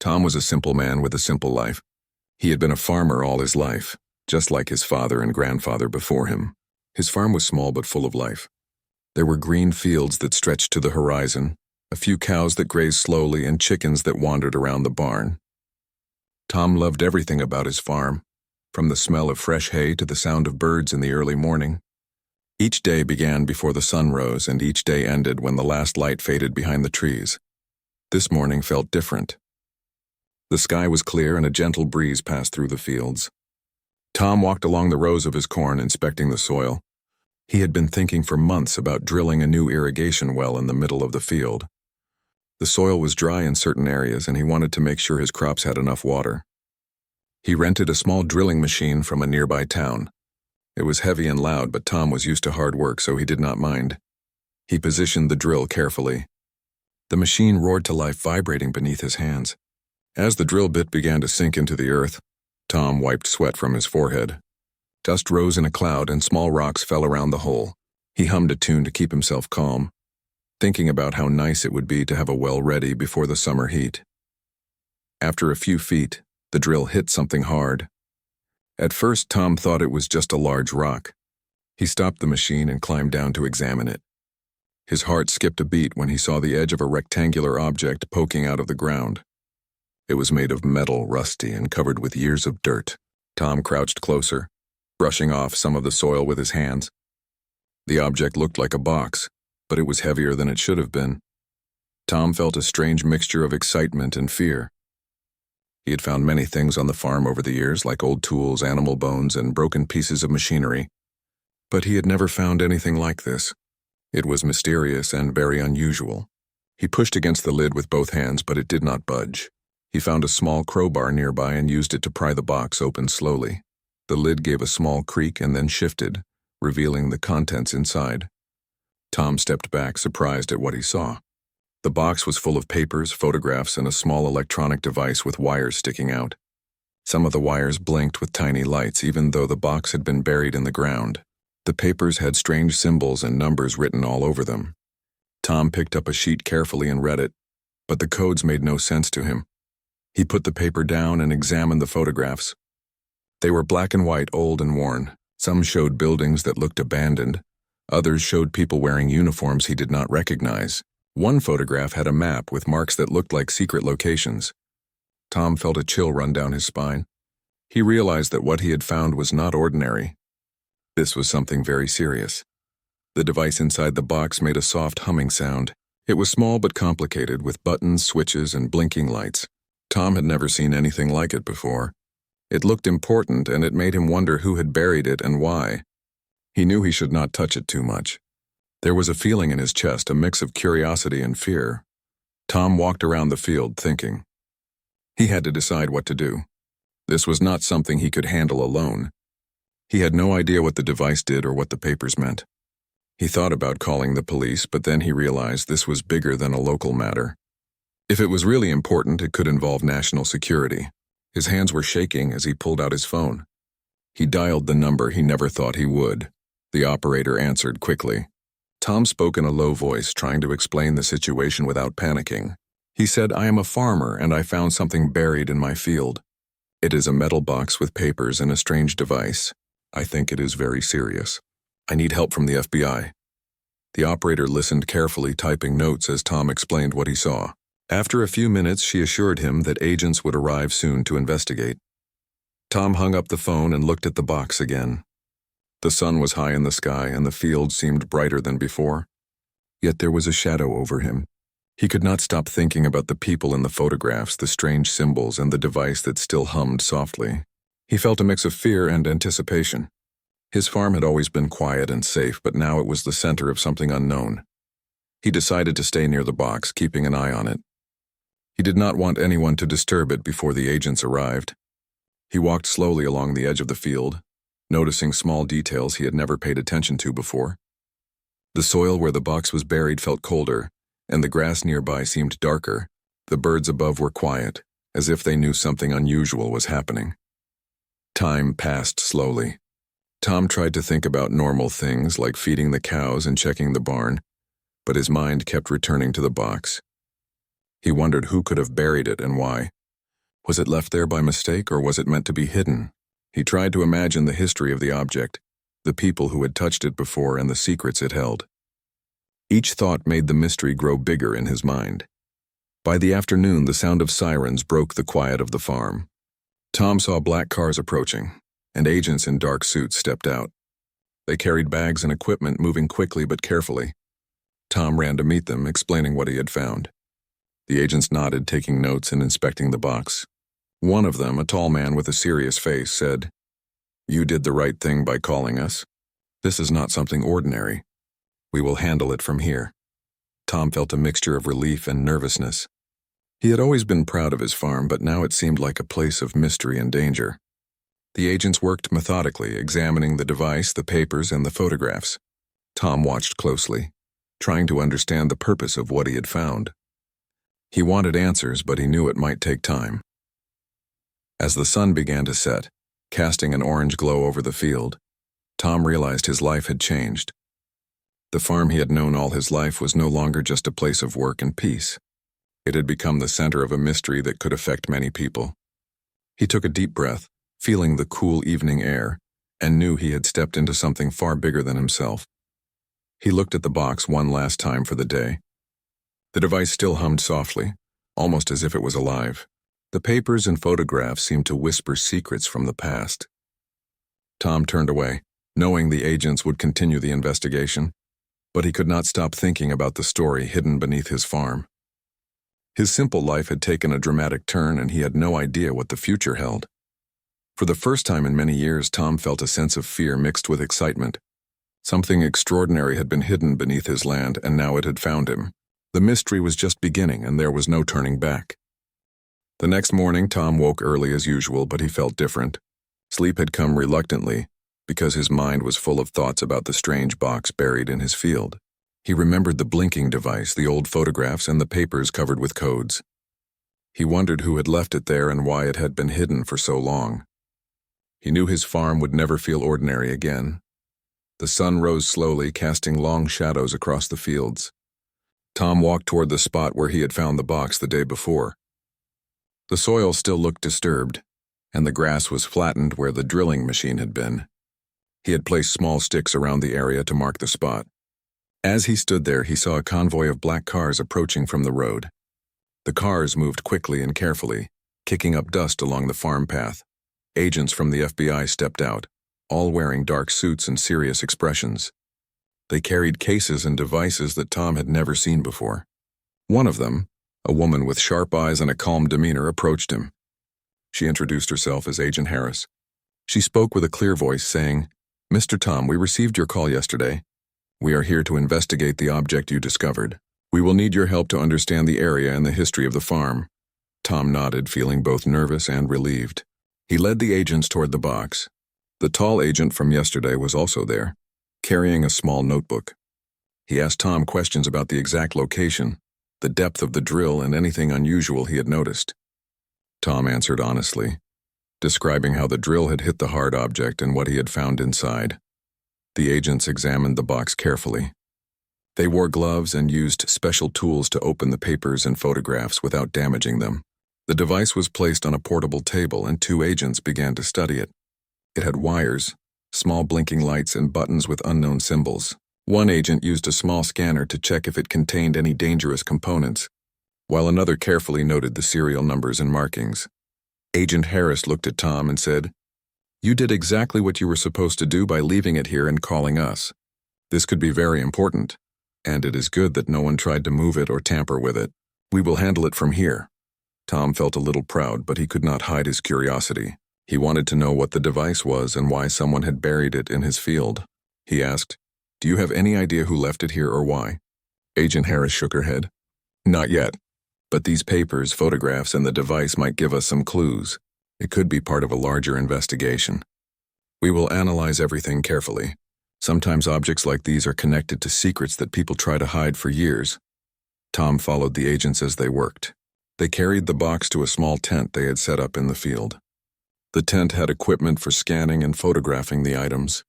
Tom was a simple man with a simple life. He had been a farmer all his life, just like his father and grandfather before him. His farm was small but full of life. There were green fields that stretched to the horizon, a few cows that grazed slowly, and chickens that wandered around the barn. Tom loved everything about his farm, from the smell of fresh hay to the sound of birds in the early morning. Each day began before the sun rose, and each day ended when the last light faded behind the trees. This morning felt different. The sky was clear and a gentle breeze passed through the fields. Tom walked along the rows of his corn, inspecting the soil. He had been thinking for months about drilling a new irrigation well in the middle of the field. The soil was dry in certain areas, and he wanted to make sure his crops had enough water. He rented a small drilling machine from a nearby town. It was heavy and loud, but Tom was used to hard work, so he did not mind. He positioned the drill carefully. The machine roared to life, vibrating beneath his hands. As the drill bit began to sink into the earth, Tom wiped sweat from his forehead. Dust rose in a cloud and small rocks fell around the hole. He hummed a tune to keep himself calm, thinking about how nice it would be to have a well ready before the summer heat. After a few feet, the drill hit something hard. At first, Tom thought it was just a large rock. He stopped the machine and climbed down to examine it. His heart skipped a beat when he saw the edge of a rectangular object poking out of the ground. It was made of metal, rusty, and covered with years of dirt. Tom crouched closer, brushing off some of the soil with his hands. The object looked like a box, but it was heavier than it should have been. Tom felt a strange mixture of excitement and fear. He had found many things on the farm over the years, like old tools, animal bones, and broken pieces of machinery. But he had never found anything like this. It was mysterious and very unusual. He pushed against the lid with both hands, but it did not budge. He found a small crowbar nearby and used it to pry the box open slowly. The lid gave a small creak and then shifted, revealing the contents inside. Tom stepped back, surprised at what he saw. The box was full of papers, photographs, and a small electronic device with wires sticking out. Some of the wires blinked with tiny lights, even though the box had been buried in the ground. The papers had strange symbols and numbers written all over them. Tom picked up a sheet carefully and read it, but the codes made no sense to him. He put the paper down and examined the photographs. They were black and white, old and worn. Some showed buildings that looked abandoned. Others showed people wearing uniforms he did not recognize. One photograph had a map with marks that looked like secret locations. Tom felt a chill run down his spine. He realized that what he had found was not ordinary. This was something very serious. The device inside the box made a soft humming sound. It was small but complicated, with buttons, switches, and blinking lights. Tom had never seen anything like it before. It looked important, and it made him wonder who had buried it and why. He knew he should not touch it too much. There was a feeling in his chest, a mix of curiosity and fear. Tom walked around the field thinking. He had to decide what to do. This was not something he could handle alone. He had no idea what the device did or what the papers meant. He thought about calling the police, but then he realized this was bigger than a local matter. If it was really important, it could involve national security. His hands were shaking as he pulled out his phone. He dialed the number he never thought he would. The operator answered quickly. Tom spoke in a low voice, trying to explain the situation without panicking. He said, "I am a farmer and I found something buried in my field. It is a metal box with papers and a strange device. I think it is very serious. I need help from the FBI." The operator listened carefully, typing notes as Tom explained what he saw. After a few minutes, she assured him that agents would arrive soon to investigate. Tom hung up the phone and looked at the box again. The sun was high in the sky and the field seemed brighter than before. Yet there was a shadow over him. He could not stop thinking about the people in the photographs, the strange symbols, and the device that still hummed softly. He felt a mix of fear and anticipation. His farm had always been quiet and safe, but now it was the center of something unknown. He decided to stay near the box, keeping an eye on it. He did not want anyone to disturb it before the agents arrived. He walked slowly along the edge of the field, noticing small details he had never paid attention to before. The soil where the box was buried felt colder, and the grass nearby seemed darker. The birds above were quiet, as if they knew something unusual was happening. Time passed slowly. Tom tried to think about normal things like feeding the cows and checking the barn, but his mind kept returning to the box. He wondered who could have buried it and why. Was it left there by mistake, or was it meant to be hidden? He tried to imagine the history of the object, the people who had touched it before, and the secrets it held. Each thought made the mystery grow bigger in his mind. By the afternoon, the sound of sirens broke the quiet of the farm. Tom saw black cars approaching, and agents in dark suits stepped out. They carried bags and equipment, moving quickly but carefully. Tom ran to meet them, explaining what he had found. The agents nodded, taking notes and inspecting the box. One of them, a tall man with a serious face, said, "You did the right thing by calling us. This is not something ordinary. We will handle it from here." Tom felt a mixture of relief and nervousness. He had always been proud of his farm, but now it seemed like a place of mystery and danger. The agents worked methodically, examining the device, the papers, and the photographs. Tom watched closely, trying to understand the purpose of what he had found. He wanted answers, but he knew it might take time. As the sun began to set, casting an orange glow over the field, Tom realized his life had changed. The farm he had known all his life was no longer just a place of work and peace. It had become the center of a mystery that could affect many people. He took a deep breath, feeling the cool evening air, and knew he had stepped into something far bigger than himself. He looked at the box one last time for the day. The device still hummed softly, almost as if it was alive. The papers and photographs seemed to whisper secrets from the past. Tom turned away, knowing the agents would continue the investigation, but he could not stop thinking about the story hidden beneath his farm. His simple life had taken a dramatic turn, and he had no idea what the future held. For the first time in many years, Tom felt a sense of fear mixed with excitement. Something extraordinary had been hidden beneath his land, and now it had found him. The mystery was just beginning, and there was no turning back. The next morning, Tom woke early as usual, but he felt different. Sleep had come reluctantly, because his mind was full of thoughts about the strange box buried in his field. He remembered the blinking device, the old photographs, and the papers covered with codes. He wondered who had left it there and why it had been hidden for so long. He knew his farm would never feel ordinary again. The sun rose slowly, casting long shadows across the fields. Tom walked toward the spot where he had found the box the day before. The soil still looked disturbed, and the grass was flattened where the drilling machine had been. He had placed small sticks around the area to mark the spot. As he stood there, he saw a convoy of black cars approaching from the road. The cars moved quickly and carefully, kicking up dust along the farm path. Agents from the FBI stepped out, all wearing dark suits and serious expressions. They carried cases and devices that Tom had never seen before. One of them, a woman with sharp eyes and a calm demeanor, approached him. She introduced herself as Agent Harris. She spoke with a clear voice, saying, "Mr. Tom, we received your call yesterday. We are here to investigate the object you discovered. We will need your help to understand the area and the history of the farm." Tom nodded, feeling both nervous and relieved. He led the agents toward the box. The tall agent from yesterday was also there, carrying a small notebook. He asked Tom questions about the exact location, the depth of the drill, and anything unusual he had noticed. Tom answered honestly, describing how the drill had hit the hard object and what he had found inside. The agents examined the box carefully. They wore gloves and used special tools to open the papers and photographs without damaging them. The device was placed on a portable table, and two agents began to study it. It had wires, small blinking lights, and buttons with unknown symbols. One agent used a small scanner to check if it contained any dangerous components, while another carefully noted the serial numbers and markings. Agent Harris looked at Tom and said, "You did exactly what you were supposed to do by leaving it here and calling us. This could be very important, and it is good that no one tried to move it or tamper with it. We will handle it from here." Tom felt a little proud, but he could not hide his curiosity. He wanted to know what the device was and why someone had buried it in his field. He asked, "Do you have any idea who left it here or why?" Agent Harris shook her head. "Not yet, but these papers, photographs, and the device might give us some clues. It could be part of a larger investigation. We will analyze everything carefully. Sometimes objects like these are connected to secrets that people try to hide for years." Tom followed the agents as they worked. They carried the box to a small tent they had set up in the field. The tent had equipment for scanning and photographing the items.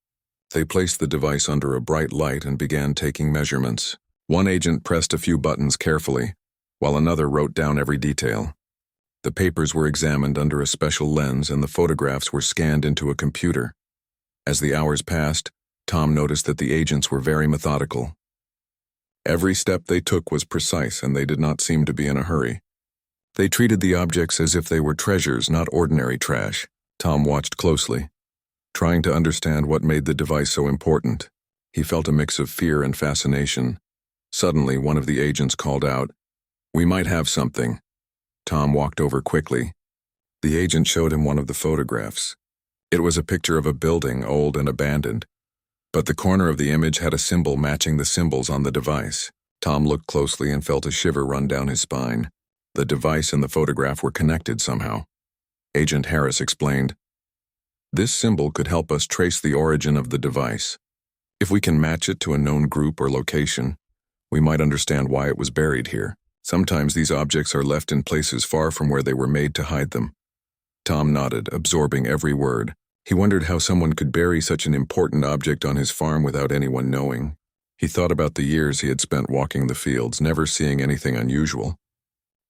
They placed the device under a bright light and began taking measurements. One agent pressed a few buttons carefully, while another wrote down every detail. The papers were examined under a special lens and the photographs were scanned into a computer. As the hours passed, Tom noticed that the agents were very methodical. Every step they took was precise and they did not seem to be in a hurry. They treated the objects as if they were treasures, not ordinary trash. Tom watched closely, trying to understand what made the device so important. He felt a mix of fear and fascination. Suddenly, one of the agents called out, "We might have something." Tom walked over quickly. The agent showed him one of the photographs. It was a picture of a building, old and abandoned, but the corner of the image had a symbol matching the symbols on the device. Tom looked closely and felt a shiver run down his spine. The device and the photograph were connected somehow. Agent Harris explained, "This symbol could help us trace the origin of the device. If we can match it to a known group or location, we might understand why it was buried here. Sometimes these objects are left in places far from where they were made to hide them." Tom nodded, absorbing every word. He wondered how someone could bury such an important object on his farm without anyone knowing. He thought about the years he had spent walking the fields, never seeing anything unusual.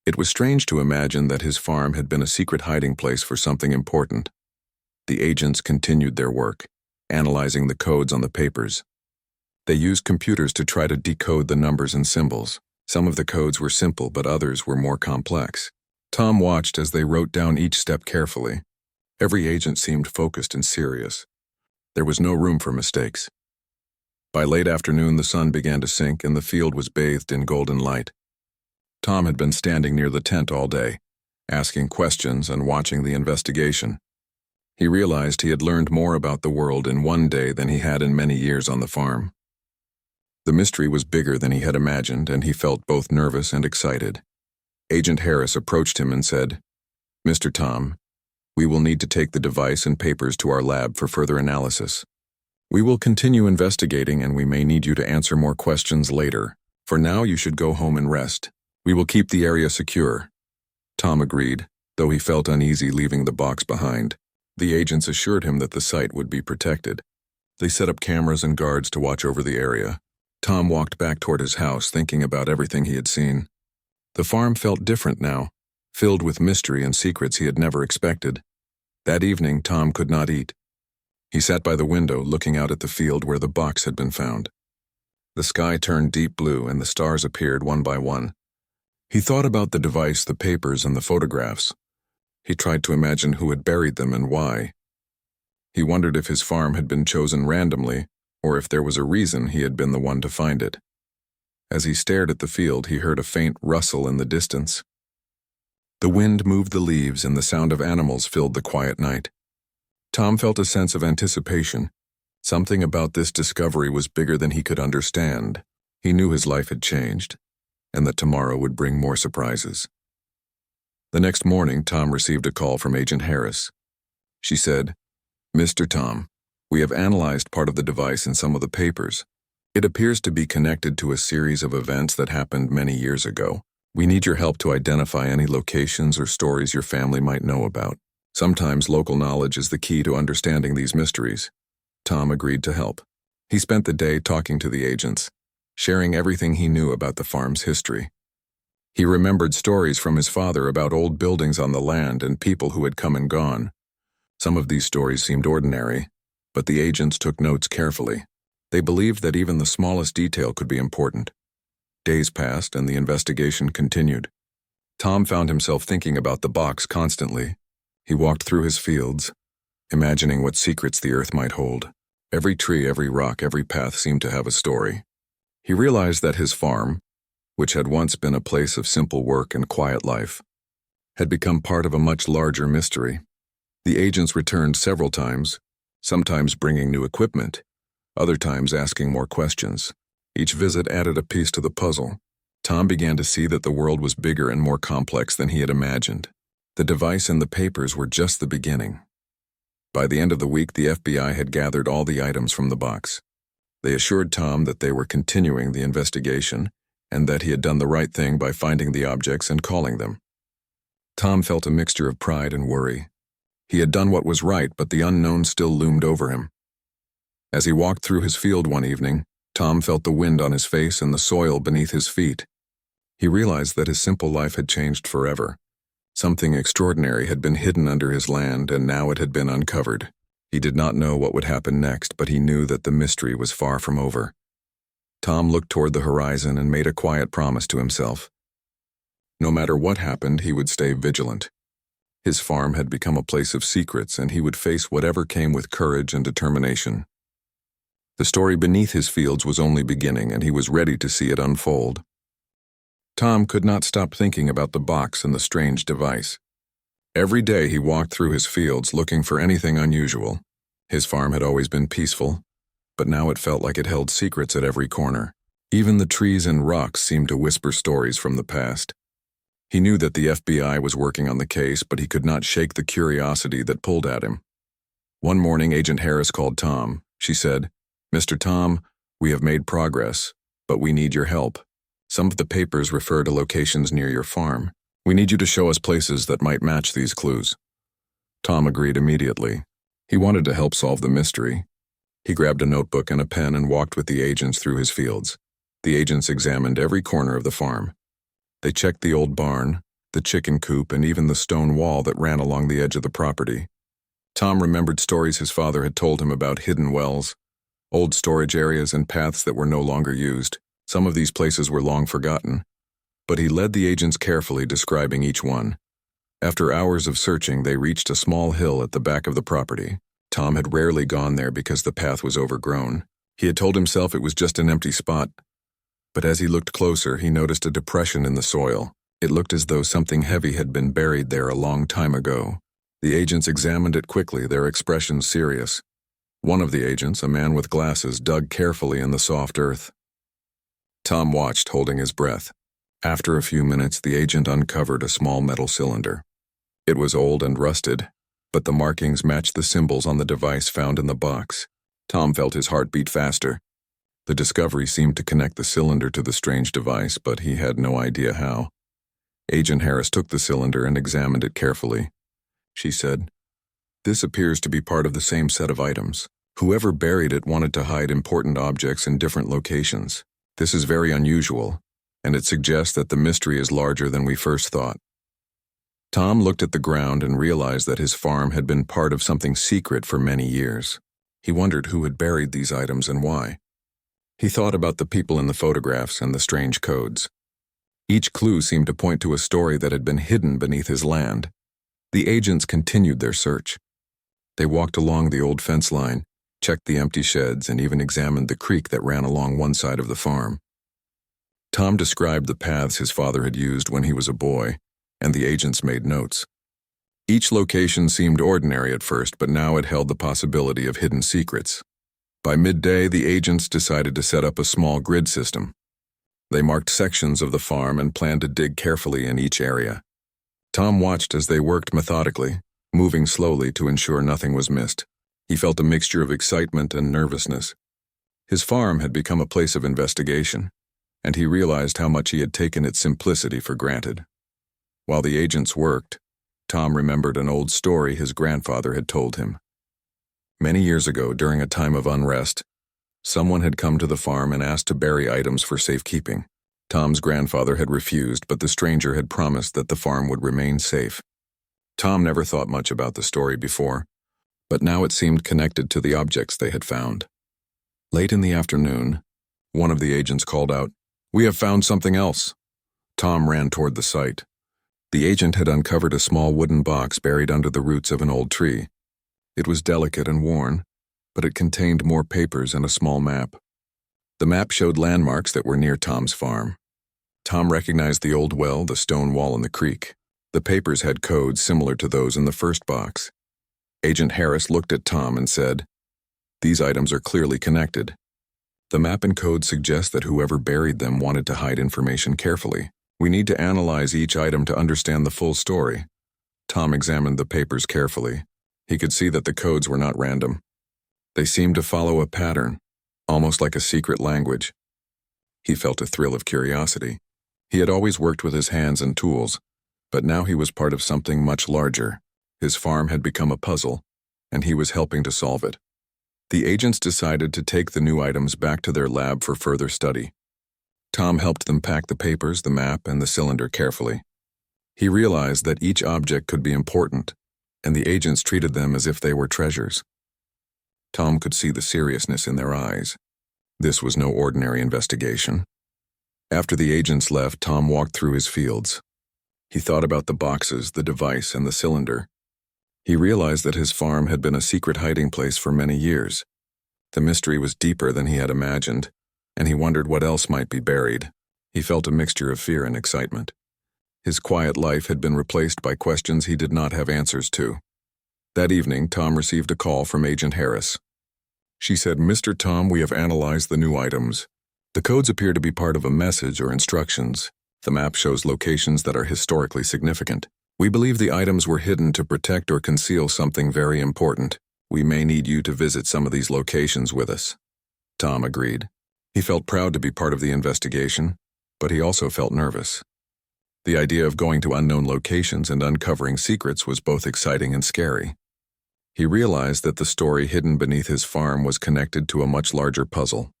It was strange to imagine that his farm had been a secret hiding place for something important. The agents continued their work, analyzing the codes on the papers. They used computers to try to decode the numbers and symbols. Some of the codes were simple, but others were more complex. Tom watched as they wrote down each step carefully. Every agent seemed focused and serious. There was no room for mistakes. By late afternoon, the sun began to sink and the field was bathed in golden light. Tom had been standing near the tent all day, asking questions and watching the investigation. He realized he had learned more about the world in one day than he had in many years on the farm. The mystery was bigger than he had imagined, and he felt both nervous and excited. Agent Harris approached him and said, "Mr. Tom, we will need to take the device and papers to our lab for further analysis. We will continue investigating and we may need you to answer more questions later. For now, you should go home and rest. We will keep the area secure." Tom agreed, though he felt uneasy leaving the box behind. The agents assured him that the site would be protected. They set up cameras and guards to watch over the area. Tom walked back toward his house, thinking about everything he had seen. The farm felt different now, filled with mystery and secrets he had never expected. That evening, Tom could not eat. He sat by the window, looking out at the field where the box had been found. The sky turned deep blue and the stars appeared one by one. He thought about the device, the papers, and the photographs. He tried to imagine who had buried them and why. He wondered if his farm had been chosen randomly, or if there was a reason he had been the one to find it. As he stared at the field, he heard a faint rustle in the distance. The wind moved the leaves and the sound of animals filled the quiet night. Tom felt a sense of anticipation. Something about this discovery was bigger than he could understand. He knew his life had changed, and that tomorrow would bring more surprises. The next morning, Tom received a call from Agent Harris. She said, "Mr. Tom, we have analyzed part of the device in some of the papers. It appears to be connected to a series of events that happened many years ago. We need your help to identify any locations or stories your family might know about. Sometimes local knowledge is the key to understanding these mysteries." Tom agreed to help. He spent the day talking to the agents, sharing everything he knew about the farm's history. He remembered stories from his father about old buildings on the land and people who had come and gone. Some of these stories seemed ordinary, but the agents took notes carefully. They believed that even the smallest detail could be important. Days passed and the investigation continued. Tom found himself thinking about the box constantly. He walked through his fields, imagining what secrets the earth might hold. Every tree, every rock, every path seemed to have a story. He realized that his farm, which had once been a place of simple work and quiet life, had become part of a much larger mystery. The agents returned several times, sometimes bringing new equipment, other times asking more questions. Each visit added a piece to the puzzle. Tom began to see that the world was bigger and more complex than he had imagined. The device and the papers were just the beginning. By the end of the week, the FBI had gathered all the items from the box. They assured Tom that they were continuing the investigation and that he had done the right thing by finding the objects and calling them. Tom felt a mixture of pride and worry. He had done what was right, but the unknown still loomed over him. As he walked through his field one evening, Tom felt the wind on his face and the soil beneath his feet. He realized that his simple life had changed forever. Something extraordinary had been hidden under his land, and now it had been uncovered. He did not know what would happen next, but he knew that the mystery was far from over. Tom looked toward the horizon and made a quiet promise to himself. No matter what happened, he would stay vigilant. His farm had become a place of secrets, and he would face whatever came with courage and determination. The story beneath his fields was only beginning, and he was ready to see it unfold. Tom could not stop thinking about the box and the strange device. Every day he walked through his fields looking for anything unusual. His farm had always been peaceful, but now it felt like it held secrets at every corner. Even the trees and rocks seemed to whisper stories from the past. He knew that the FBI was working on the case, but he could not shake the curiosity that pulled at him. One morning, Agent Harris called Tom. She said, "Mr. Tom, we have made progress, but we need your help. Some of the papers refer to locations near your farm. We need you to show us places that might match these clues." Tom agreed immediately. He wanted to help solve the mystery. He grabbed a notebook and a pen and walked with the agents through his fields. The agents examined every corner of the farm. They checked the old barn, the chicken coop, and even the stone wall that ran along the edge of the property. Tom remembered stories his father had told him about hidden wells, old storage areas, and paths that were no longer used. Some of these places were long forgotten, but he led the agents carefully, describing each one. After hours of searching, they reached a small hill at the back of the property. Tom had rarely gone there because the path was overgrown. He had told himself it was just an empty spot, but as he looked closer, he noticed a depression in the soil. It looked as though something heavy had been buried there a long time ago. The agents examined it quickly, their expressions serious. One of the agents, a man with glasses, dug carefully in the soft earth. Tom watched, holding his breath. After a few minutes, the agent uncovered a small metal cylinder. It was old and rusted, but the markings matched the symbols on the device found in the box. Tom felt his heart beat faster. The discovery seemed to connect the cylinder to the strange device, but he had no idea how. Agent Harris took the cylinder and examined it carefully. She said, "This appears to be part of the same set of items. Whoever buried it wanted to hide important objects in different locations. This is very unusual, and it suggests that the mystery is larger than we first thought." Tom looked at the ground and realized that his farm had been part of something secret for many years. He wondered who had buried these items and why. He thought about the people in the photographs and the strange codes. Each clue seemed to point to a story that had been hidden beneath his land. The agents continued their search. They walked along the old fence line, checked the empty sheds, and even examined the creek that ran along one side of the farm. Tom described the paths his father had used when he was a boy, and the agents made notes. Each location seemed ordinary at first, but now it held the possibility of hidden secrets. By midday, the agents decided to set up a small grid system. They marked sections of the farm and planned to dig carefully in each area. Tom watched as they worked methodically, moving slowly to ensure nothing was missed. He felt a mixture of excitement and nervousness. His farm had become a place of investigation, and he realized how much he had taken its simplicity for granted. While the agents worked, Tom remembered an old story his grandfather had told him. Many years ago, during a time of unrest, someone had come to the farm and asked to bury items for safekeeping. Tom's grandfather had refused, but the stranger had promised that the farm would remain safe. Tom never thought much about the story before, but now it seemed connected to the objects they had found. Late in the afternoon, one of the agents called out, "We have found something else." Tom ran toward the site. The agent had uncovered a small wooden box buried under the roots of an old tree. It was delicate and worn, but it contained more papers and a small map. The map showed landmarks that were near Tom's farm. Tom recognized the old well, the stone wall, and the creek. The papers had codes similar to those in the first box. Agent Harris looked at Tom and said, "These items are clearly connected. The map and code suggest that whoever buried them wanted to hide information carefully. We need to analyze each item to understand the full story." Tom examined the papers carefully. He could see that the codes were not random. They seemed to follow a pattern, almost like a secret language. He felt a thrill of curiosity. He had always worked with his hands and tools, but now he was part of something much larger. His farm had become a puzzle, and he was helping to solve it. The agents decided to take the new items back to their lab for further study. Tom helped them pack the papers, the map, and the cylinder carefully. He realized that each object could be important, and the agents treated them as if they were treasures. Tom could see the seriousness in their eyes. This was no ordinary investigation. After the agents left, Tom walked through his fields. He thought about the boxes, the device, and the cylinder. He realized that his farm had been a secret hiding place for many years. The mystery was deeper than he had imagined, and he wondered what else might be buried. He felt a mixture of fear and excitement. His quiet life had been replaced by questions he did not have answers to. That evening, Tom received a call from Agent Harris. She said, "Mr. Tom, we have analyzed the new items. The codes appear to be part of a message or instructions. The map shows locations that are historically significant. We believe the items were hidden to protect or conceal something very important. We may need you to visit some of these locations with us." Tom agreed. He felt proud to be part of the investigation, but he also felt nervous. The idea of going to unknown locations and uncovering secrets was both exciting and scary. He realized that the story hidden beneath his farm was connected to a much larger puzzle.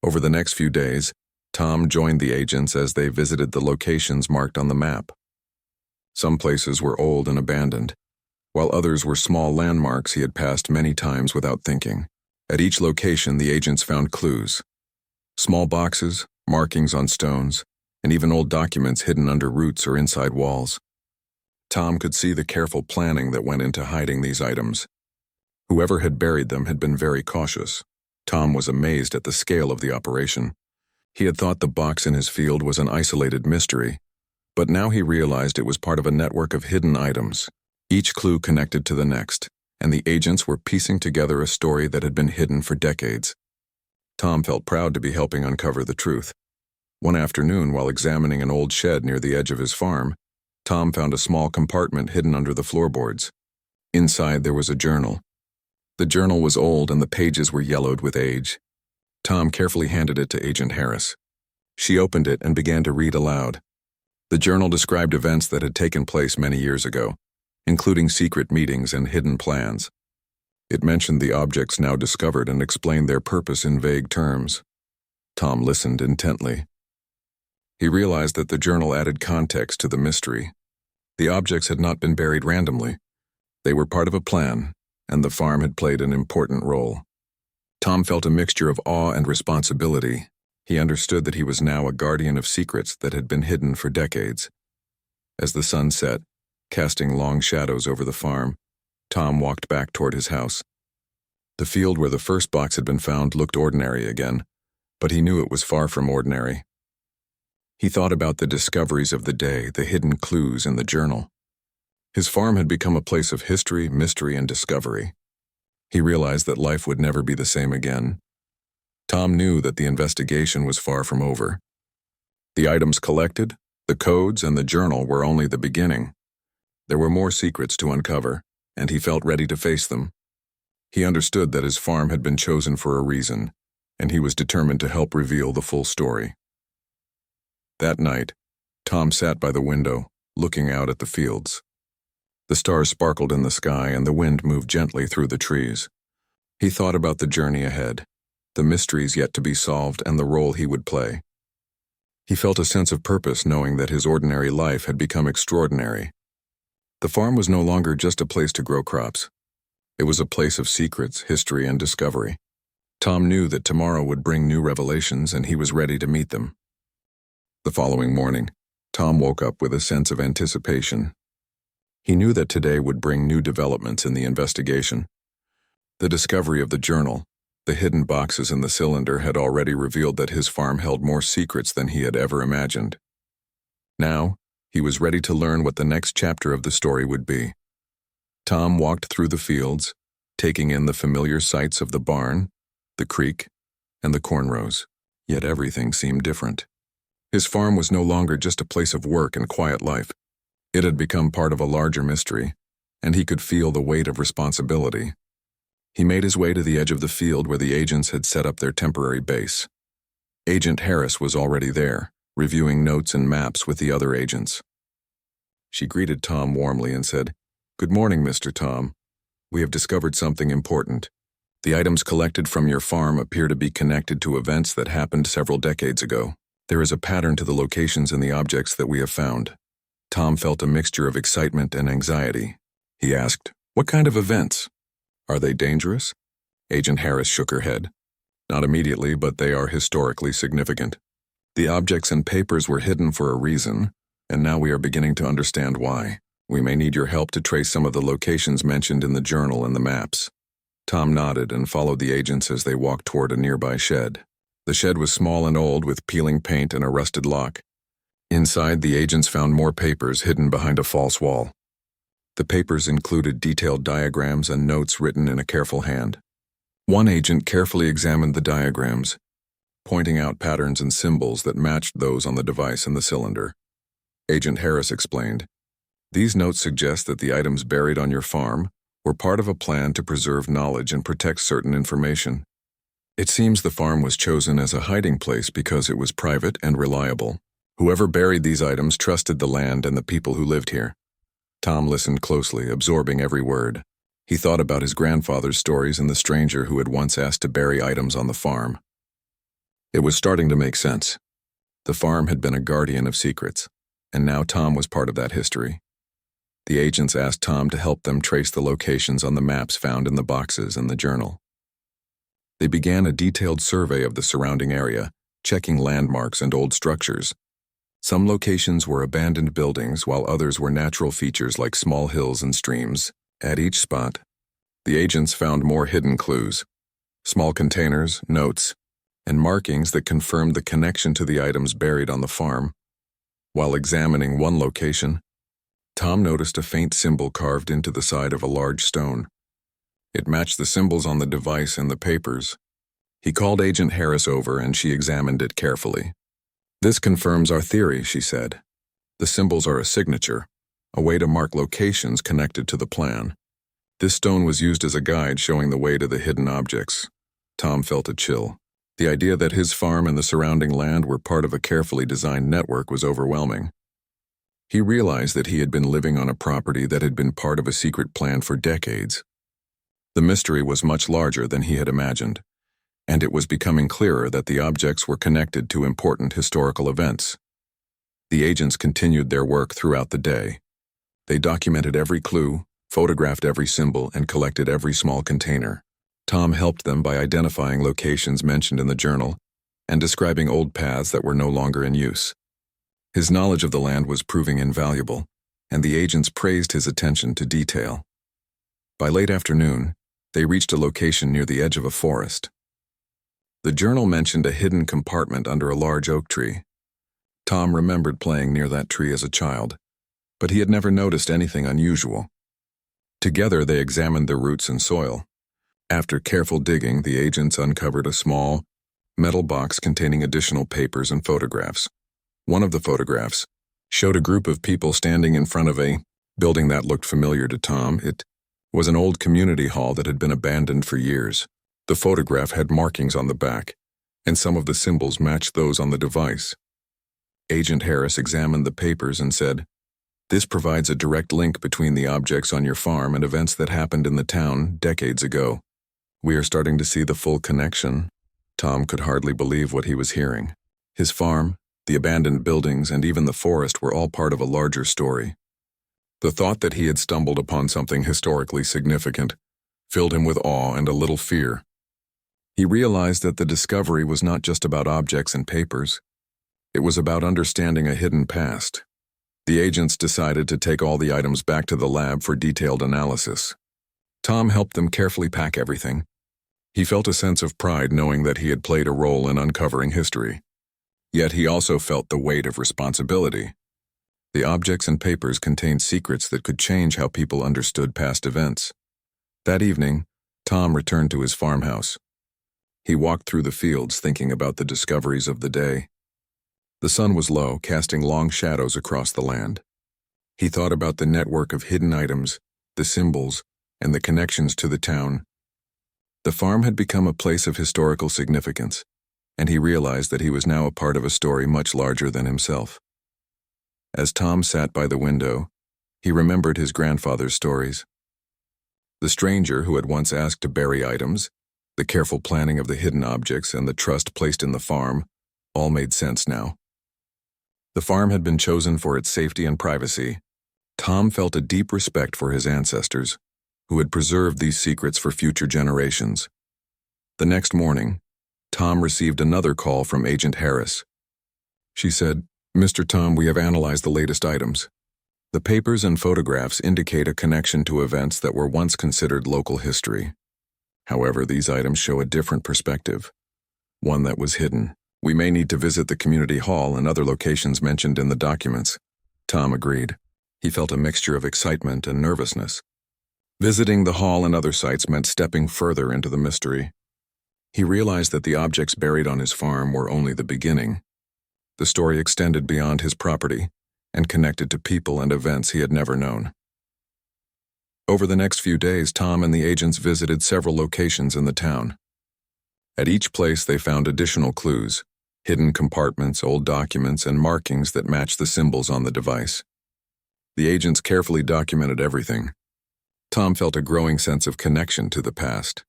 Over the next few days, Tom joined the agents as they visited the locations marked on the map. Some places were old and abandoned, while others were small landmarks he had passed many times without thinking. At each location, the agents found clues. Small boxes, markings on stones, and even old documents hidden under roots or inside walls. Tom could see the careful planning that went into hiding these items. Whoever had buried them had been very cautious. Tom was amazed at the scale of the operation. He had thought the box in his field was an isolated mystery, but now he realized it was part of a network of hidden items, each clue connected to the next, and the agents were piecing together a story that had been hidden for decades. Tom felt proud to be helping uncover the truth. One afternoon, while examining an old shed near the edge of his farm, Tom found a small compartment hidden under the floorboards. Inside there was a journal. The journal was old and the pages were yellowed with age. Tom carefully handed it to Agent Harris. She opened it and began to read aloud. The journal described events that had taken place many years ago, including secret meetings and hidden plans. It mentioned the objects now discovered and explained their purpose in vague terms. Tom listened intently. He realized that the journal added context to the mystery. The objects had not been buried randomly. They were part of a plan, and the farm had played an important role. Tom felt a mixture of awe and responsibility. He understood that he was now a guardian of secrets that had been hidden for decades. As the sun set, casting long shadows over the farm, Tom walked back toward his house. The field where the first box had been found looked ordinary again, but he knew it was far from ordinary. He thought about the discoveries of the day, the hidden clues in the journal. His farm had become a place of history, mystery, and discovery. He realized that life would never be the same again. Tom knew that the investigation was far from over. The items collected, the codes, and the journal were only the beginning. There were more secrets to uncover, and he felt ready to face them. He understood that his farm had been chosen for a reason, and he was determined to help reveal the full story. That night, Tom sat by the window, looking out at the fields. The stars sparkled in the sky and the wind moved gently through the trees. He thought about the journey ahead, the mysteries yet to be solved, and the role he would play. He felt a sense of purpose knowing that his ordinary life had become extraordinary. The farm was no longer just a place to grow crops. It was a place of secrets, history, and discovery. Tom knew that tomorrow would bring new revelations, and he was ready to meet them. The following morning, Tom woke up with a sense of anticipation. He knew that today would bring new developments in the investigation. The discovery of the journal, the hidden boxes in the cylinder had already revealed that his farm held more secrets than he had ever imagined. Now, he was ready to learn what the next chapter of the story would be. Tom walked through the fields, taking in the familiar sights of the barn, the creek, and the corn rows, yet everything seemed different. His farm was no longer just a place of work and quiet life. It had become part of a larger mystery, and he could feel the weight of responsibility. He made his way to the edge of the field where the agents had set up their temporary base. Agent Harris was already there, reviewing notes and maps with the other agents. She greeted Tom warmly and said, "Good morning, Mr. Tom. We have discovered something important. The items collected from your farm appear to be connected to events that happened several decades ago. There is a pattern to the locations and the objects that we have found. Tom felt a mixture of excitement and anxiety. He asked, "What kind of events? Are they dangerous?" Agent Harris shook her head. "Not immediately, but they are historically significant. The objects and papers were hidden for a reason, and now we are beginning to understand why. We may need your help to trace some of the locations mentioned in the journal and the maps." Tom nodded and followed the agents as they walked toward a nearby shed. The shed was small and old, with peeling paint and a rusted lock. Inside, the agents found more papers hidden behind a false wall. The papers included detailed diagrams and notes written in a careful hand. One agent carefully examined the diagrams, pointing out patterns and symbols that matched those on the device and the cylinder. Agent Harris explained, "These notes suggest that the items buried on your farm were part of a plan to preserve knowledge and protect certain information. It seems the farm was chosen as a hiding place because it was private and reliable. Whoever buried these items trusted the land and the people who lived here." Tom listened closely, absorbing every word. He thought about his grandfather's stories and the stranger who had once asked to bury items on the farm. It was starting to make sense. The farm had been a guardian of secrets, and now Tom was part of that history. The agents asked Tom to help them trace the locations on the maps found in the boxes and the journal. They began a detailed survey of the surrounding area, checking landmarks and old structures. Some locations were abandoned buildings, while others were natural features like small hills and streams. At each spot, the agents found more hidden clues, small containers, notes, and markings that confirmed the connection to the items buried on the farm. While examining one location, Tom noticed a faint symbol carved into the side of a large stone. It matched the symbols on the device and the papers. He called Agent Harris over and she examined it carefully. "This confirms our theory," she said. "The symbols are a signature, a way to mark locations connected to the plan. This stone was used as a guide showing the way to the hidden objects." Tom felt a chill. The idea that his farm and the surrounding land were part of a carefully designed network was overwhelming. He realized that he had been living on a property that had been part of a secret plan for decades. The mystery was much larger than he had imagined, and it was becoming clearer that the objects were connected to important historical events. The agents continued their work throughout the day. They documented every clue, photographed every symbol, and collected every small container. Tom helped them by identifying locations mentioned in the journal and describing old paths that were no longer in use. His knowledge of the land was proving invaluable, and the agents praised his attention to detail. By late afternoon, they reached a location near the edge of a forest. The journal mentioned a hidden compartment under a large oak tree. Tom remembered playing near that tree as a child, but he had never noticed anything unusual. Together they examined the roots and soil. After careful digging, the agents uncovered a small, metal box containing additional papers and photographs. One of the photographs showed a group of people standing in front of a building that looked familiar to Tom. It was an old community hall that had been abandoned for years. The photograph had markings on the back, and some of the symbols matched those on the device. Agent Harris examined the papers and said, "This provides a direct link between the objects on your farm and events that happened in the town decades ago. We are starting to see the full connection." Tom could hardly believe what he was hearing. His farm, the abandoned buildings, and even the forest were all part of a larger story. The thought that he had stumbled upon something historically significant filled him with awe and a little fear. He realized that the discovery was not just about objects and papers. It was about understanding a hidden past. The agents decided to take all the items back to the lab for detailed analysis. Tom helped them carefully pack everything. He felt a sense of pride knowing that he had played a role in uncovering history. Yet he also felt the weight of responsibility. The objects and papers contained secrets that could change how people understood past events. That evening, Tom returned to his farmhouse. He walked through the fields thinking about the discoveries of the day. The sun was low, casting long shadows across the land. He thought about the network of hidden items, the symbols, and the connections to the town. The farm had become a place of historical significance, and he realized that he was now a part of a story much larger than himself. As Tom sat by the window, he remembered his grandfather's stories. The stranger who had once asked to bury items, the careful planning of the hidden objects, and the trust placed in the farm all made sense now. The farm had been chosen for its safety and privacy. Tom felt a deep respect for his ancestors, who had preserved these secrets for future generations. The next morning, Tom received another call from Agent Harris. She said, "Mr. Tom, we have analyzed the latest items. The papers and photographs indicate a connection to events that were once considered local history. However, these items show a different perspective, one that was hidden. We may need to visit the community hall and other locations mentioned in the documents." Tom agreed. He felt a mixture of excitement and nervousness. Visiting the hall and other sites meant stepping further into the mystery. He realized that the objects buried on his farm were only the beginning. The story extended beyond his property and connected to people and events he had never known. Over the next few days, Tom and the agents visited several locations in the town. At each place, they found additional clues, hidden compartments, old documents, and markings that matched the symbols on the device. The agents carefully documented everything. Tom felt a growing sense of connection to the past.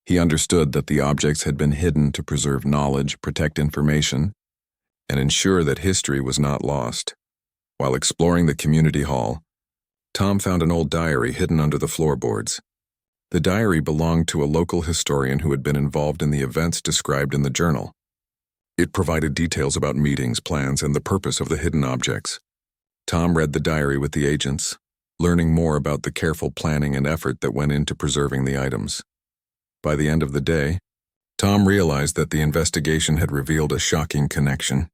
He understood that the objects had been hidden to preserve knowledge, protect information, and ensure that history was not lost. While exploring the community hall, Tom found an old diary hidden under the floorboards. The diary belonged to a local historian who had been involved in the events described in the journal. It provided details about meetings, plans, and the purpose of the hidden objects. Tom read the diary with the agents, learning more about the careful planning and effort that went into preserving the items. By the end of the day, Tom realized that the investigation had revealed a shocking connection.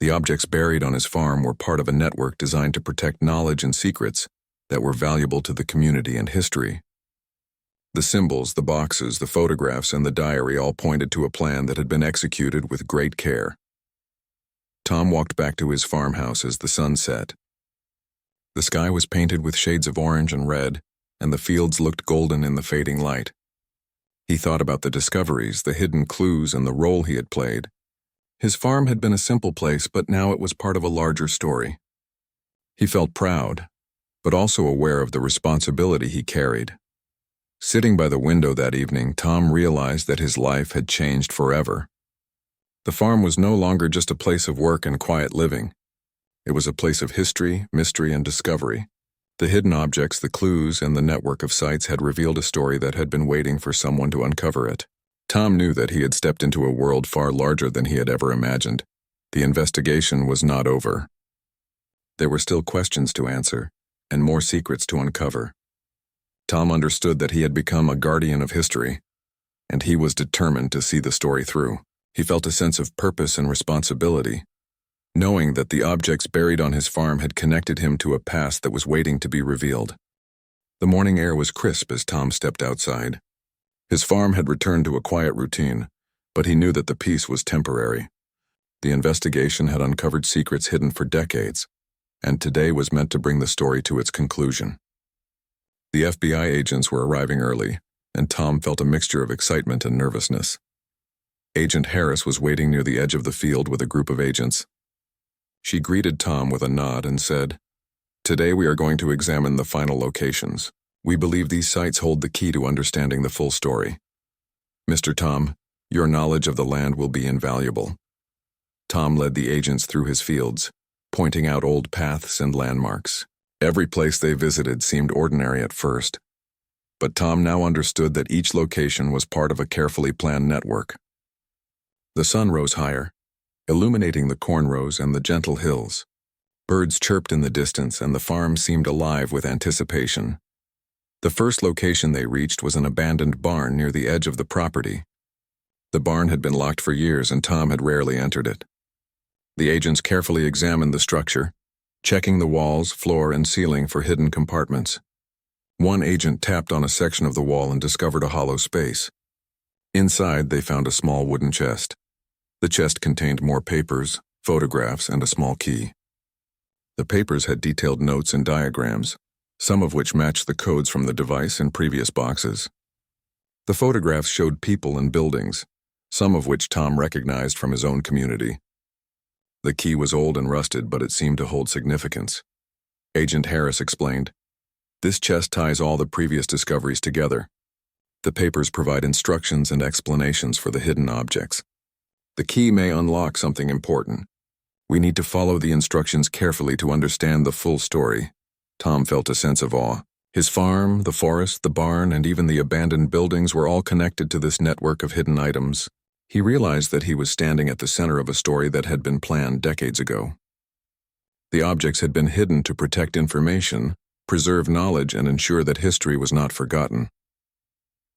The objects buried on his farm were part of a network designed to protect knowledge and secrets that were valuable to the community and history. The symbols, the boxes, the photographs, and the diary all pointed to a plan that had been executed with great care. Tom walked back to his farmhouse as the sun set. The sky was painted with shades of orange and red, and the fields looked golden in the fading light. He thought about the discoveries, the hidden clues, and the role he had played. His farm had been a simple place, but now it was part of a larger story. He felt proud, but also aware of the responsibility he carried. Sitting by the window that evening, Tom realized that his life had changed forever. The farm was no longer just a place of work and quiet living. It was a place of history, mystery, and discovery. The hidden objects, the clues, and the network of sites had revealed a story that had been waiting for someone to uncover it. Tom knew that he had stepped into a world far larger than he had ever imagined. The investigation was not over. There were still questions to answer, and more secrets to uncover. Tom understood that he had become a guardian of history, and he was determined to see the story through. He felt a sense of purpose and responsibility, knowing that the objects buried on his farm had connected him to a past that was waiting to be revealed. The morning air was crisp as Tom stepped outside. His farm had returned to a quiet routine, but he knew that the peace was temporary. The investigation had uncovered secrets hidden for decades, and today was meant to bring the story to its conclusion. The FBI agents were arriving early, and Tom felt a mixture of excitement and nervousness. Agent Harris was waiting near the edge of the field with a group of agents. She greeted Tom with a nod and said, "Today we are going to examine the final locations. We believe these sites hold the key to understanding the full story. Mr. Tom, your knowledge of the land will be invaluable." Tom led the agents through his fields, pointing out old paths and landmarks. Every place they visited seemed ordinary at first, but Tom now understood that each location was part of a carefully planned network. The sun rose higher, illuminating the corn rows and the gentle hills. Birds chirped in the distance, and the farm seemed alive with anticipation. The first location they reached was an abandoned barn near the edge of the property. The barn had been locked for years, and Tom had rarely entered it. The agents carefully examined the structure, checking the walls, floor, and ceiling for hidden compartments. One agent tapped on a section of the wall and discovered a hollow space. Inside, they found a small wooden chest. The chest contained more papers, photographs, and a small key. The papers had detailed notes and diagrams, some of which matched the codes from the device in previous boxes. The photographs showed people and buildings, some of which Tom recognized from his own community. The key was old and rusted, but it seemed to hold significance. Agent Harris explained, "This chest ties all the previous discoveries together. The papers provide instructions and explanations for the hidden objects. The key may unlock something important. We need to follow the instructions carefully to understand the full story. Tom felt a sense of awe. His farm, the forest, the barn, and even the abandoned buildings were all connected to this network of hidden items. He realized that he was standing at the center of a story that had been planned decades ago. The objects had been hidden to protect information, preserve knowledge, and ensure that history was not forgotten.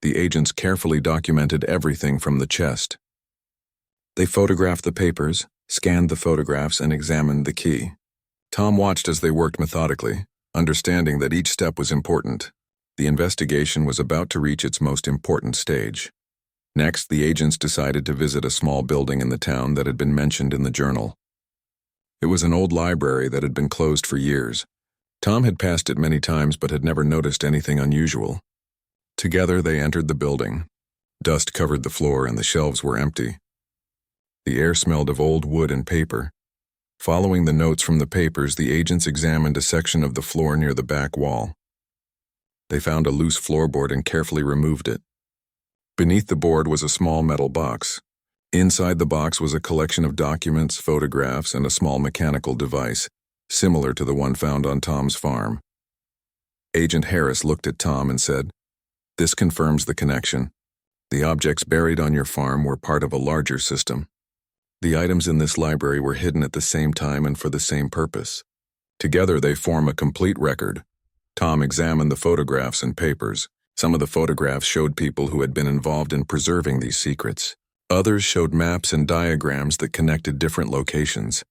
The agents carefully documented everything from the chest. They photographed the papers, scanned the photographs, and examined the key. Tom watched as they worked methodically, understanding that each step was important. The investigation was about to reach its most important stage. Next, the agents decided to visit a small building in the town that had been mentioned in the journal. It was an old library that had been closed for years. Tom had passed it many times but had never noticed anything unusual. Together, they entered the building. Dust covered the floor and the shelves were empty. The air smelled of old wood and paper. Following the notes from the papers, the agents examined a section of the floor near the back wall. They found a loose floorboard and carefully removed it. Beneath the board was a small metal box. Inside the box was a collection of documents, photographs, and a small mechanical device, similar to the one found on Tom's farm. Agent Harris looked at Tom and said, "This confirms the connection. The objects buried on your farm were part of a larger system. The items in this library were hidden at the same time and for the same purpose. Together they form a complete record." Tom examined the photographs and papers. Some of the photographs showed people who had been involved in preserving these secrets. Others showed maps and diagrams that connected different locations.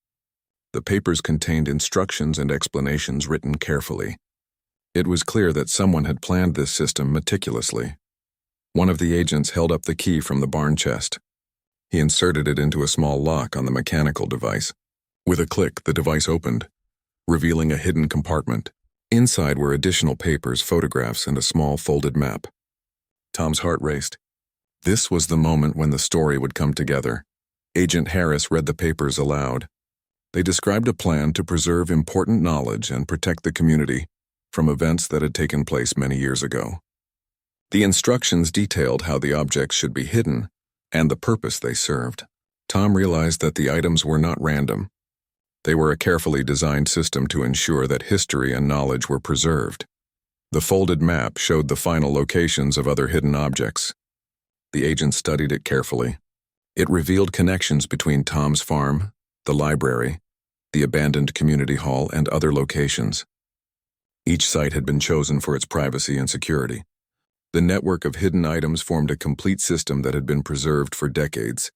The papers contained instructions and explanations written carefully. It was clear that someone had planned this system meticulously. One of the agents held up the key from the barn chest. He inserted it into a small lock on the mechanical device. With a click, the device opened, revealing a hidden compartment. Inside were additional papers, photographs, and a small folded map. Tom's heart raced. This was the moment when the story would come together. Agent Harris read the papers aloud. They described a plan to preserve important knowledge and protect the community from events that had taken place many years ago. The instructions detailed how the objects should be hidden and the purpose they served. Tom realized that the items were not random. They were a carefully designed system to ensure that history and knowledge were preserved. The folded map showed the final locations of other hidden objects. The agent studied it carefully. It revealed connections between Tom's farm, the library, the abandoned community hall, and other locations. Each site had been chosen for its privacy and security. The network of hidden items formed a complete system that had been preserved for decades.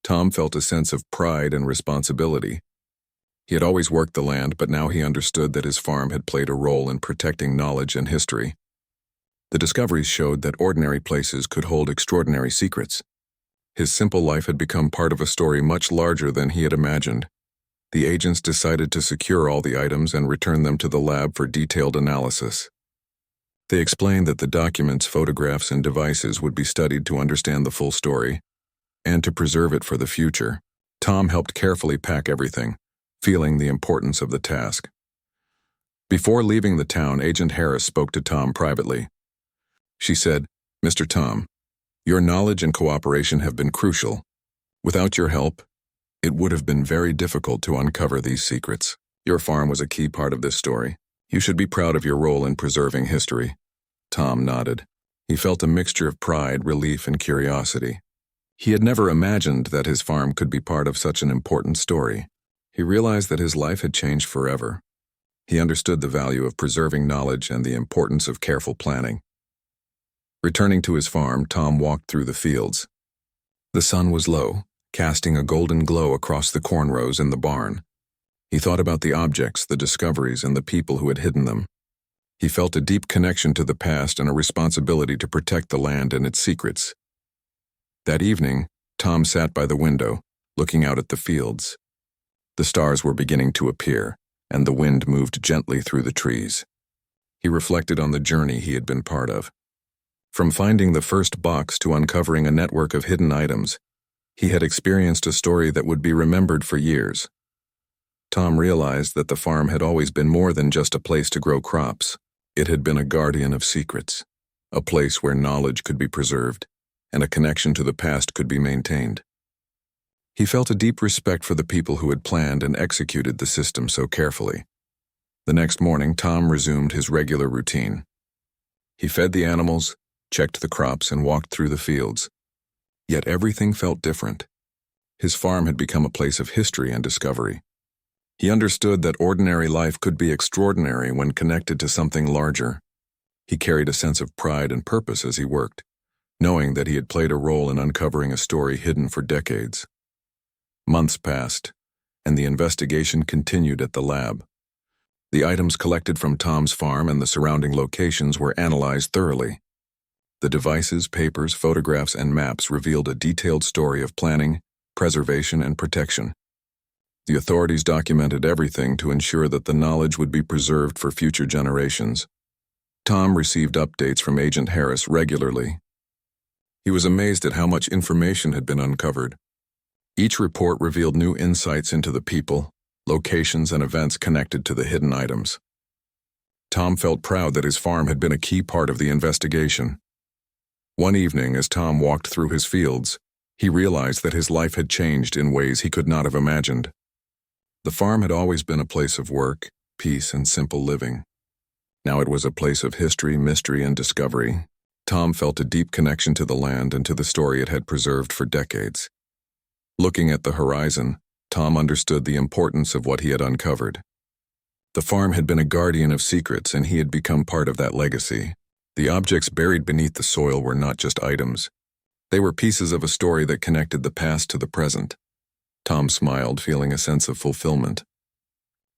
Tom felt a sense of pride and responsibility. He had always worked the land, but now he understood that his farm had played a role in protecting knowledge and history. The discoveries showed that ordinary places could hold extraordinary secrets. His simple life had become part of a story much larger than he had imagined. The agents decided to secure all the items and return them to the lab for detailed analysis. They explained that the documents, photographs, and devices would be studied to understand the full story and to preserve it for the future. Tom helped carefully pack everything, feeling the importance of the task. Before leaving the town, Agent Harris spoke to Tom privately. She said, "Mr. Tom, your knowledge and cooperation have been crucial. Without your help, it would have been very difficult to uncover these secrets. Your farm was a key part of this story. You should be proud of your role in preserving history." Tom nodded. He felt a mixture of pride, relief, and curiosity. He had never imagined that his farm could be part of such an important story. He realized that his life had changed forever. He understood the value of preserving knowledge and the importance of careful planning. Returning to his farm, Tom walked through the fields. The sun was low, casting a golden glow across the corn rows in the barn. He thought about the objects, the discoveries, and the people who had hidden them. He felt a deep connection to the past and a responsibility to protect the land and its secrets. That evening, Tom sat by the window, looking out at the fields. The stars were beginning to appear, and the wind moved gently through the trees. He reflected on the journey he had been part of. From finding the first box to uncovering a network of hidden items, he had experienced a story that would be remembered for years. Tom realized that the farm had always been more than just a place to grow crops. It had been a guardian of secrets, a place where knowledge could be preserved, and a connection to the past could be maintained. He felt a deep respect for the people who had planned and executed the system so carefully. The next morning, Tom resumed his regular routine. He fed the animals, checked the crops, and walked through the fields. Yet everything felt different. His farm had become a place of history and discovery. He understood that ordinary life could be extraordinary when connected to something larger. He carried a sense of pride and purpose as he worked, knowing that he had played a role in uncovering a story hidden for decades. Months passed, and the investigation continued at the lab. The items collected from Tom's farm and the surrounding locations were analyzed thoroughly. The devices, papers, photographs, and maps revealed a detailed story of planning, preservation, and protection. The authorities documented everything to ensure that the knowledge would be preserved for future generations. Tom received updates from Agent Harris regularly. He was amazed at how much information had been uncovered. Each report revealed new insights into the people, locations, and events connected to the hidden items. Tom felt proud that his farm had been a key part of the investigation. One evening, as Tom walked through his fields, he realized that his life had changed in ways he could not have imagined. The farm had always been a place of work, peace, and simple living. Now it was a place of history, mystery, and discovery. Tom felt a deep connection to the land and to the story it had preserved for decades. Looking at the horizon, Tom understood the importance of what he had uncovered. The farm had been a guardian of secrets, and he had become part of that legacy. The objects buried beneath the soil were not just items. They were pieces of a story that connected the past to the present. Tom smiled, feeling a sense of fulfillment.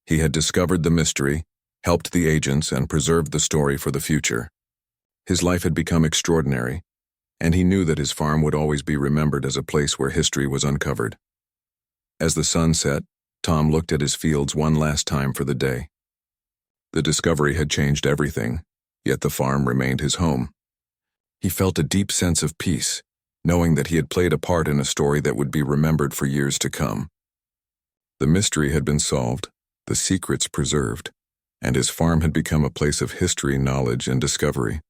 He had discovered the mystery, helped the agents, and preserved the story for the future. His life had become extraordinary, and he knew that his farm would always be remembered as a place where history was uncovered. As the sun set, Tom looked at his fields one last time for the day. The discovery had changed everything, yet the farm remained his home. He felt a deep sense of peace, knowing that he had played a part in a story that would be remembered for years to come. The mystery had been solved, the secrets preserved, and his farm had become a place of history, knowledge, and discovery.